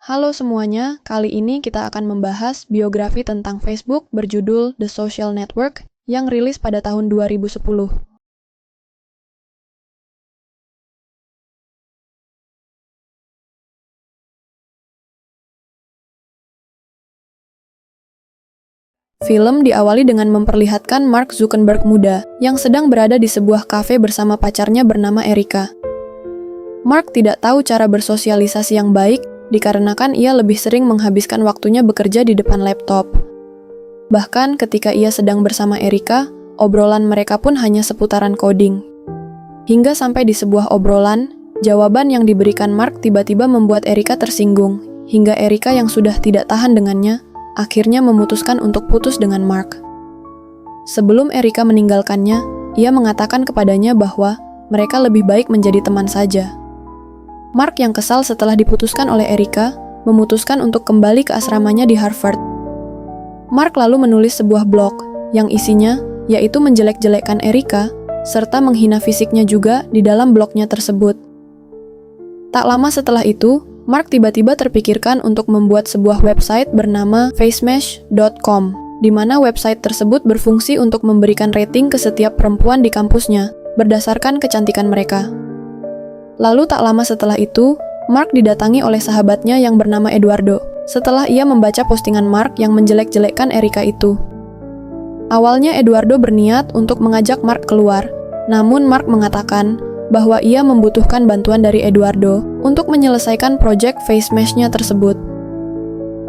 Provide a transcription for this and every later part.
Halo semuanya, kali ini kita akan membahas biografi tentang Facebook berjudul The Social Network yang rilis pada tahun 2010. Film diawali dengan memperlihatkan Mark Zuckerberg muda yang sedang berada di sebuah kafe bersama pacarnya bernama Erika. Mark tidak tahu cara bersosialisasi yang baik dikarenakan ia lebih sering menghabiskan waktunya bekerja di depan laptop. Bahkan ketika ia sedang bersama Erika, obrolan mereka pun hanya seputaran coding. Hingga sampai di sebuah obrolan, jawaban yang diberikan Mark tiba-tiba membuat Erika tersinggung, hingga Erika yang sudah tidak tahan dengannya, akhirnya memutuskan untuk putus dengan Mark. Sebelum Erika meninggalkannya, ia mengatakan kepadanya bahwa mereka lebih baik menjadi teman saja. Mark yang kesal setelah diputuskan oleh Erika, memutuskan untuk kembali ke asramanya di Harvard. Mark lalu menulis sebuah blog yang isinya yaitu menjelek-jelekkan Erika, serta menghina fisiknya juga di dalam blognya tersebut. Tak lama setelah itu, Mark tiba-tiba terpikirkan untuk membuat sebuah website bernama facemesh.com, di mana website tersebut berfungsi untuk memberikan rating ke setiap perempuan di kampusnya, berdasarkan kecantikan mereka. Lalu tak lama setelah itu, Mark didatangi oleh sahabatnya yang bernama Eduardo, setelah ia membaca postingan Mark yang menjelek-jelekkan Erika itu. Awalnya Eduardo berniat untuk mengajak Mark keluar, namun Mark mengatakan bahwa ia membutuhkan bantuan dari Eduardo untuk menyelesaikan proyek FaceMesh-nya tersebut.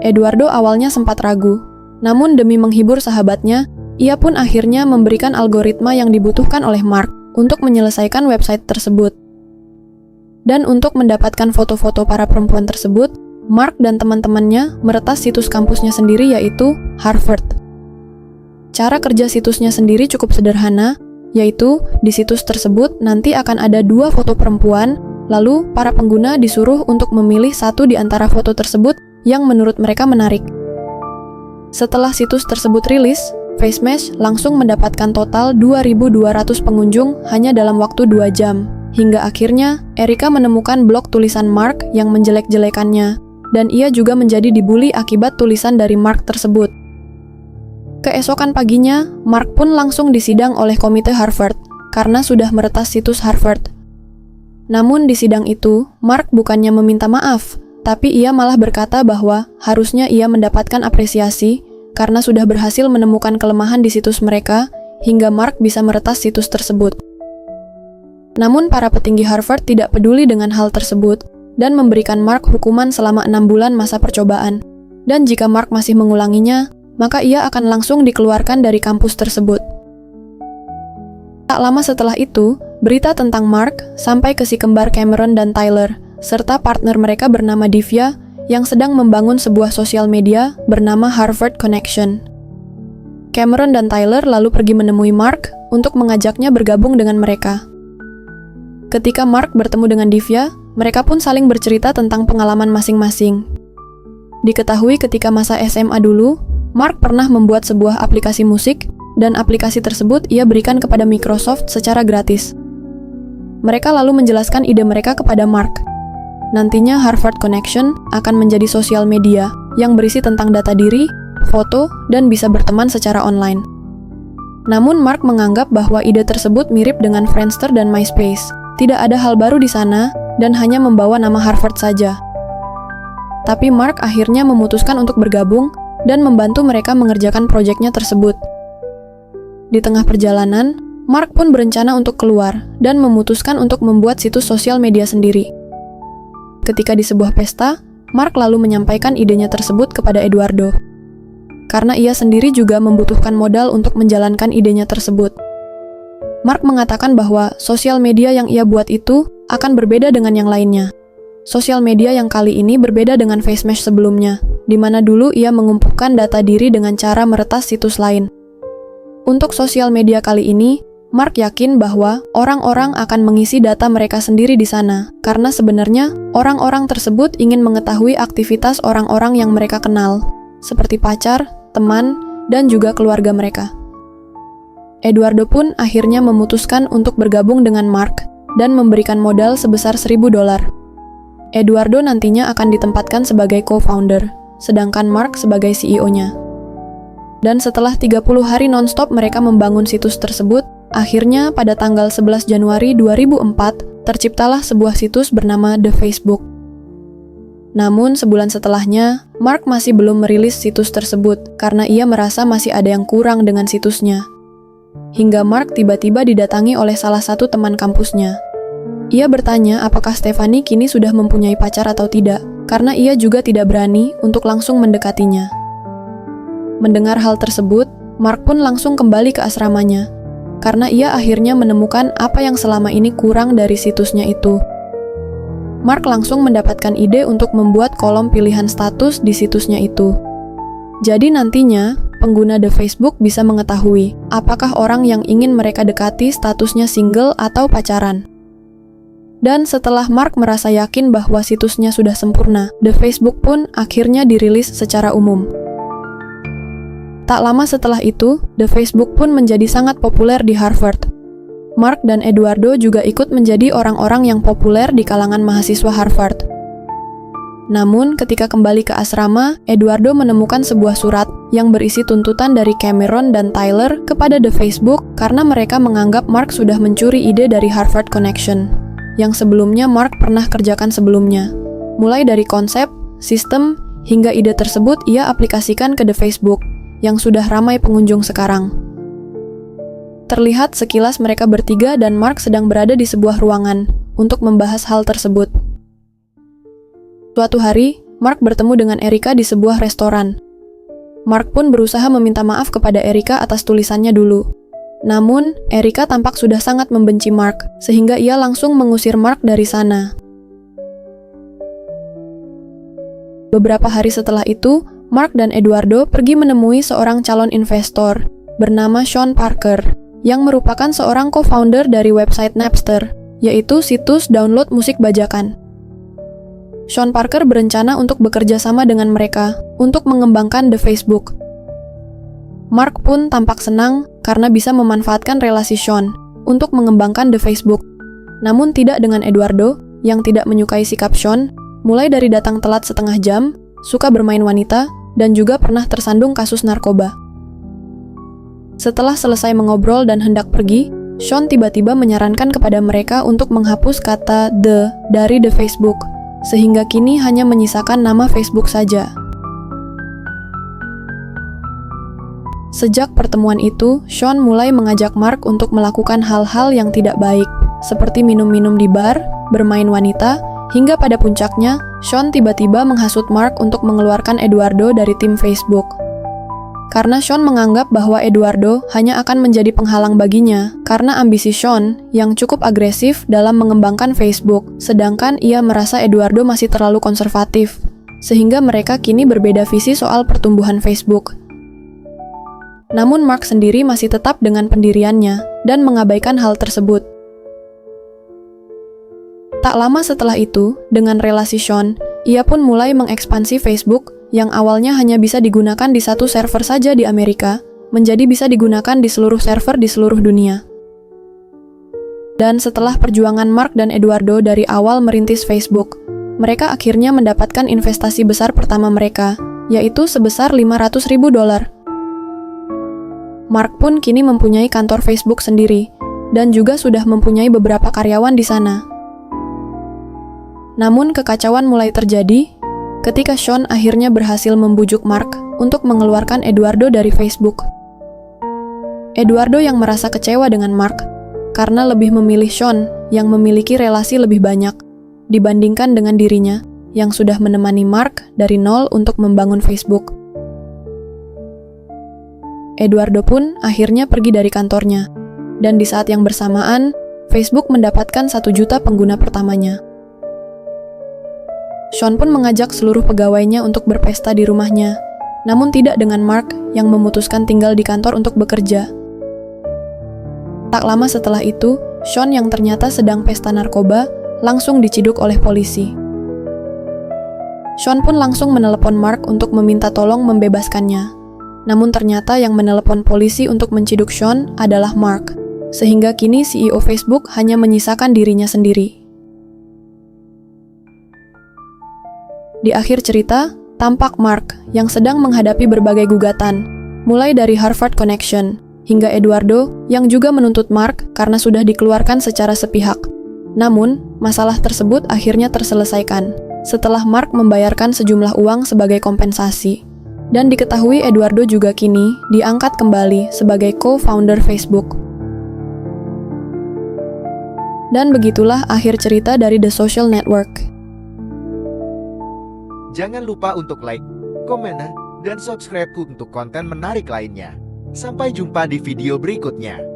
Eduardo awalnya sempat ragu, namun demi menghibur sahabatnya, ia pun akhirnya memberikan algoritma yang dibutuhkan oleh Mark untuk menyelesaikan website tersebut. Dan untuk mendapatkan foto-foto para perempuan tersebut, Mark dan teman-temannya meretas situs kampusnya sendiri yaitu Harvard. Cara kerja situsnya sendiri cukup sederhana, yaitu di situs tersebut nanti akan ada 2 foto perempuan, lalu para pengguna disuruh untuk memilih satu di antara foto tersebut yang menurut mereka menarik. Setelah situs tersebut rilis, FaceMesh langsung mendapatkan total 2.200 pengunjung hanya dalam waktu 2 jam. Hingga akhirnya, Erika menemukan blog tulisan Mark yang menjelek-jelekannya, dan ia juga menjadi dibully akibat tulisan dari Mark tersebut. Keesokan paginya, Mark pun langsung disidang oleh komite Harvard karena sudah meretas situs Harvard. Namun di sidang itu, Mark bukannya meminta maaf, tapi ia malah berkata bahwa harusnya ia mendapatkan apresiasi karena sudah berhasil menemukan kelemahan di situs mereka hingga Mark bisa meretas situs tersebut. Namun para petinggi Harvard tidak peduli dengan hal tersebut dan memberikan Mark hukuman selama 6 bulan masa percobaan. Dan jika Mark masih mengulanginya, maka ia akan langsung dikeluarkan dari kampus tersebut. Tak lama setelah itu, berita tentang Mark sampai ke si kembar Cameron dan Tyler, serta partner mereka bernama Divya yang sedang membangun sebuah sosial media bernama Harvard Connection. Cameron dan Tyler lalu pergi menemui Mark untuk mengajaknya bergabung dengan mereka. Ketika Mark bertemu dengan Divya, mereka pun saling bercerita tentang pengalaman masing-masing. Diketahui ketika masa SMA dulu, Mark pernah membuat sebuah aplikasi musik, dan aplikasi tersebut ia berikan kepada Microsoft secara gratis. Mereka lalu menjelaskan ide mereka kepada Mark. Nantinya Harvard Connection akan menjadi sosial media yang berisi tentang data diri, foto, dan bisa berteman secara online. Namun Mark menganggap bahwa ide tersebut mirip dengan Friendster dan MySpace. Tidak ada hal baru di sana, dan hanya membawa nama Harvard saja. Tapi Mark akhirnya memutuskan untuk bergabung dan membantu mereka mengerjakan proyeknya tersebut. Di tengah perjalanan, Mark pun berencana untuk keluar dan memutuskan untuk membuat situs sosial media sendiri. Ketika di sebuah pesta, Mark lalu menyampaikan idenya tersebut kepada Eduardo. Karena ia sendiri juga membutuhkan modal untuk menjalankan idenya tersebut. Mark mengatakan bahwa sosial media yang ia buat itu akan berbeda dengan yang lainnya. Sosial media yang kali ini berbeda dengan FaceMesh sebelumnya, di mana dulu ia mengumpulkan data diri dengan cara meretas situs lain. Untuk sosial media kali ini, Mark yakin bahwa orang-orang akan mengisi data mereka sendiri di sana, karena sebenarnya orang-orang tersebut ingin mengetahui aktivitas orang-orang yang mereka kenal, seperti pacar, teman, dan juga keluarga mereka. Eduardo pun akhirnya memutuskan untuk bergabung dengan Mark dan memberikan modal sebesar $1.000. Eduardo nantinya akan ditempatkan sebagai co-founder, sedangkan Mark sebagai CEO-nya. Dan setelah 30 hari non-stop mereka membangun situs tersebut, akhirnya pada tanggal 11 Januari 2004, terciptalah sebuah situs bernama The Facebook. Namun sebulan setelahnya, Mark masih belum merilis situs tersebut karena ia merasa masih ada yang kurang dengan situsnya. Hingga Mark tiba-tiba didatangi oleh salah satu teman kampusnya. Ia bertanya apakah Stephanie kini sudah mempunyai pacar atau tidak, karena ia juga tidak berani untuk langsung mendekatinya. Mendengar hal tersebut, Mark pun langsung kembali ke asramanya, karena ia akhirnya menemukan apa yang selama ini kurang dari situsnya itu. Mark langsung mendapatkan ide untuk membuat kolom pilihan status di situsnya itu. Jadi nantinya, pengguna The Facebook bisa mengetahui apakah orang yang ingin mereka dekati statusnya single atau pacaran. Dan setelah Mark merasa yakin bahwa situsnya sudah sempurna, The Facebook pun akhirnya dirilis secara umum. Tak lama setelah itu, The Facebook pun menjadi sangat populer di Harvard. Mark dan Eduardo juga ikut menjadi orang-orang yang populer di kalangan mahasiswa Harvard. Namun, ketika kembali ke asrama, Eduardo menemukan sebuah surat yang berisi tuntutan dari Cameron dan Tyler kepada The Facebook karena mereka menganggap Mark sudah mencuri ide dari Harvard Connection, yang sebelumnya Mark pernah kerjakan sebelumnya. Mulai dari konsep, sistem, hingga ide tersebut ia aplikasikan ke The Facebook, yang sudah ramai pengunjung sekarang. Terlihat sekilas mereka bertiga dan Mark sedang berada di sebuah ruangan untuk membahas hal tersebut. Suatu hari, Mark bertemu dengan Erica di sebuah restoran. Mark pun berusaha meminta maaf kepada Erica atas tulisannya dulu. Namun, Erica tampak sudah sangat membenci Mark, sehingga ia langsung mengusir Mark dari sana. Beberapa hari setelah itu, Mark dan Eduardo pergi menemui seorang calon investor bernama Sean Parker, yang merupakan seorang co-founder dari website Napster, yaitu situs download musik bajakan. Sean Parker berencana untuk bekerja sama dengan mereka untuk mengembangkan The Facebook. Mark pun tampak senang karena bisa memanfaatkan relasi Sean untuk mengembangkan The Facebook. Namun tidak dengan Eduardo, yang tidak menyukai sikap Sean, mulai dari datang telat setengah jam, suka bermain wanita, dan juga pernah tersandung kasus narkoba. Setelah selesai mengobrol dan hendak pergi, Sean tiba-tiba menyarankan kepada mereka untuk menghapus kata "the" dari The Facebook, sehingga kini hanya menyisakan nama Facebook saja. Sejak pertemuan itu, Sean mulai mengajak Mark untuk melakukan hal-hal yang tidak baik, seperti minum-minum di bar, bermain wanita, hingga pada puncaknya, Sean tiba-tiba menghasut Mark untuk mengeluarkan Eduardo dari tim Facebook. Karena Sean menganggap bahwa Eduardo hanya akan menjadi penghalang baginya karena ambisi Sean yang cukup agresif dalam mengembangkan Facebook, sedangkan ia merasa Eduardo masih terlalu konservatif, sehingga mereka kini berbeda visi soal pertumbuhan Facebook. Namun Mark sendiri masih tetap dengan pendiriannya dan mengabaikan hal tersebut. Tak lama setelah itu, dengan relasi Sean, ia pun mulai mengekspansi Facebook yang awalnya hanya bisa digunakan di satu server saja di Amerika, menjadi bisa digunakan di seluruh server di seluruh dunia. Dan setelah perjuangan Mark dan Eduardo dari awal merintis Facebook, mereka akhirnya mendapatkan investasi besar pertama mereka, yaitu sebesar $500.000. Mark pun kini mempunyai kantor Facebook sendiri, dan juga sudah mempunyai beberapa karyawan di sana. Namun kekacauan mulai terjadi ketika Sean akhirnya berhasil membujuk Mark untuk mengeluarkan Eduardo dari Facebook. Eduardo yang merasa kecewa dengan Mark karena lebih memilih Sean yang memiliki relasi lebih banyak dibandingkan dengan dirinya yang sudah menemani Mark dari nol untuk membangun Facebook. Eduardo pun akhirnya pergi dari kantornya, dan di saat yang bersamaan, Facebook mendapatkan 1 juta pengguna pertamanya. Sean pun mengajak seluruh pegawainya untuk berpesta di rumahnya, namun tidak dengan Mark yang memutuskan tinggal di kantor untuk bekerja. Tak lama setelah itu, Sean yang ternyata sedang pesta narkoba langsung diciduk oleh polisi. Sean pun langsung menelepon Mark untuk meminta tolong membebaskannya. Namun ternyata yang menelepon polisi untuk menciduk Sean adalah Mark, sehingga kini CEO Facebook hanya menyisakan dirinya sendiri. Di akhir cerita, tampak Mark yang sedang menghadapi berbagai gugatan, mulai dari Harvard Connection hingga Eduardo yang juga menuntut Mark karena sudah dikeluarkan secara sepihak. Namun, masalah tersebut akhirnya terselesaikan setelah Mark membayarkan sejumlah uang sebagai kompensasi. Dan diketahui Eduardo juga kini diangkat kembali sebagai co-founder Facebook. Dan begitulah akhir cerita dari The Social Network. Jangan lupa untuk like, komen, dan subscribe untuk konten menarik lainnya. Sampai jumpa di video berikutnya.